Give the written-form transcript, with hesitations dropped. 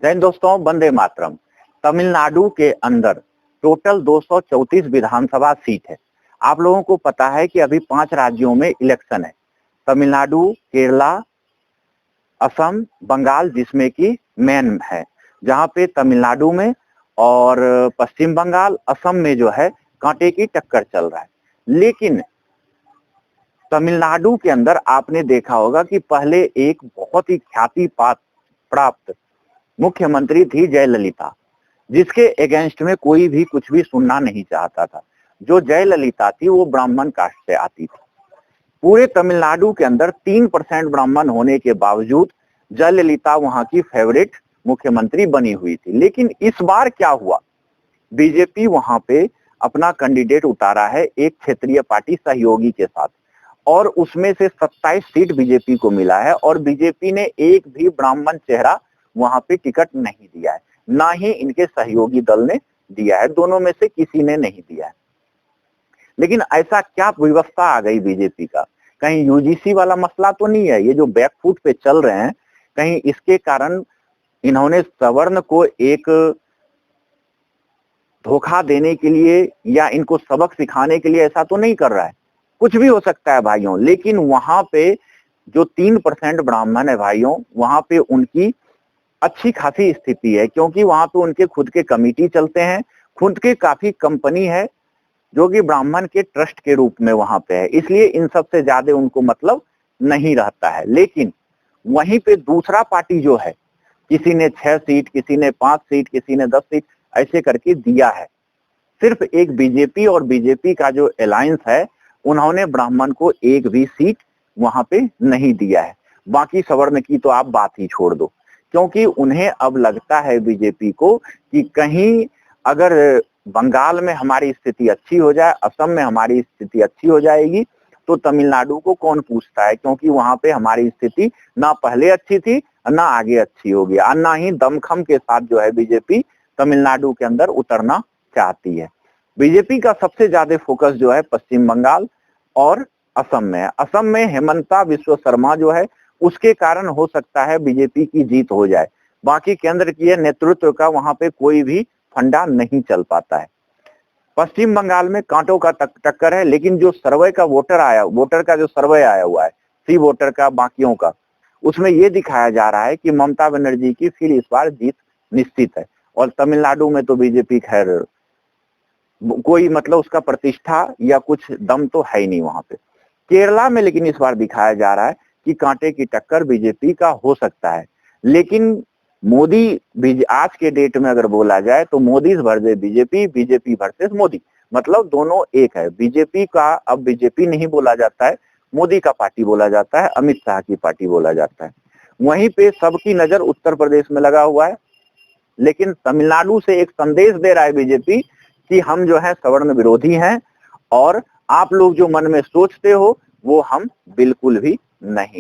जय हिंद दोस्तों, वंदे मातरम। तमिलनाडु के अंदर टोटल 234 विधानसभा सीट है। आप लोगों को पता है कि अभी 5 राज्यों में इलेक्शन है। तमिलनाडु, केरला, असम, बंगाल, जिसमें कि मेन है, जहां पे तमिलनाडु में और पश्चिम बंगाल, असम में जो है कांटे की टक्कर चल रहा है। लेकिन तमिलनाडु के अंदर आपने देखा होगा कि पहले एक बहुत ही ख्याति प्राप्त मुख्यमंत्री थी जयललिता, जिसके अगेंस्ट में कोई भी कुछ भी सुनना नहीं चाहता था। जो जयललिता थी वो ब्राह्मण कास्ट से आती थी। पूरे तमिलनाडु के अंदर 3% ब्राह्मण होने के बावजूद जयललिता वहां की फेवरेट मुख्यमंत्री बनी हुई थी। लेकिन इस बार क्या हुआ, बीजेपी वहां पे अपना कैंडिडेट उतारा है एक क्षेत्रीय पार्टी सहयोगी के साथ, और उसमें से 27 सीट बीजेपी को मिला है। और बीजेपी ने एक भी ब्राह्मण चेहरा वहां पे टिकट नहीं दिया है, ना ही इनके सहयोगी दल ने दिया है। दोनों में से किसी ने नहीं दिया है। लेकिन ऐसा क्या व्यवस्था आ गई बीजेपी का? कहीं यूजीसी वाला मसला तो नहीं है? ये जो बैकफुट पे चल रहे हैं, कहीं इसके कारण इन्होंने सवर्ण को एक धोखा देने के लिए या इनको सबक सिखाने के लिए ऐसा तो नहीं कर रहा है? कुछ भी हो सकता है भाइयों। लेकिन वहां पे जो 3% ब्राह्मण है भाइयों, वहां पे उनकी अच्छी खासी स्थिति है, क्योंकि वहां पे उनके खुद के कमेटी चलते हैं, खुद के काफी कंपनी है जो कि ब्राह्मण के ट्रस्ट के रूप में वहां पे है। इसलिए इन सब से ज्यादा उनको मतलब नहीं रहता है। लेकिन वहीं पे दूसरा पार्टी जो है, किसी ने 6 सीट, किसी ने 5 सीट, किसी ने 10 सीट ऐसे करके दिया है। सिर्फ एक बीजेपी और बीजेपी का जो अलायंस है, उन्होंने ब्राह्मण को एक भी सीट वहां पे नहीं दिया है। बाकी सवर्ण की तो आप बात ही छोड़ दो, क्योंकि उन्हें अब लगता है बीजेपी को कि कहीं अगर बंगाल में हमारी स्थिति अच्छी हो जाए, असम में हमारी स्थिति अच्छी हो जाएगी, तो तमिलनाडु को कौन पूछता है, क्योंकि वहां पे हमारी स्थिति ना पहले अच्छी थी ना आगे अच्छी होगी। और ना ही दमखम के साथ जो है बीजेपी तमिलनाडु के अंदर उतरना चाहती है। बीजेपी का सबसे ज्यादा फोकस जो है पश्चिम बंगाल और असम में है। असम में हेमंता बिस्वा शर्मा जो है, उसके कारण हो सकता है बीजेपी की जीत हो जाए। बाकी केंद्र की नेतृत्व का वहां पे कोई भी फंडा नहीं चल पाता है। पश्चिम बंगाल में कांटों का टक्कर है। लेकिन जो सर्वे का वोटर का जो सर्वे आया हुआ है, सी वोटर का, बाकियों का, उसमें यह दिखाया जा रहा है कि ममता बनर्जी की फिर इस बार जीत निश्चित है। और तमिलनाडु में तो बीजेपी खैर कोई मतलब उसका प्रतिष्ठा या कुछ दम तो है ही नहीं वहां पे। केरला में लेकिन इस बार दिखाया जा रहा है कि कांटे की टक्कर बीजेपी का हो सकता है। लेकिन मोदी आज के डेट में अगर बोला जाए तो Modi versus BJP, BJP versus Modi, मतलब दोनों एक है। बीजेपी का अब बीजेपी नहीं बोला जाता है, मोदी का पार्टी बोला जाता है, अमित शाह की पार्टी बोला जाता है। वहीं पे सबकी नजर उत्तर प्रदेश में लगा हुआ है। लेकिन तमिलनाडु से एक संदेश दे रहा है बीजेपी कि हम जो है सवर्ण विरोधी हैं, और आप लोग जो मन में सोचते हो वो हम बिल्कुल भी नहीं।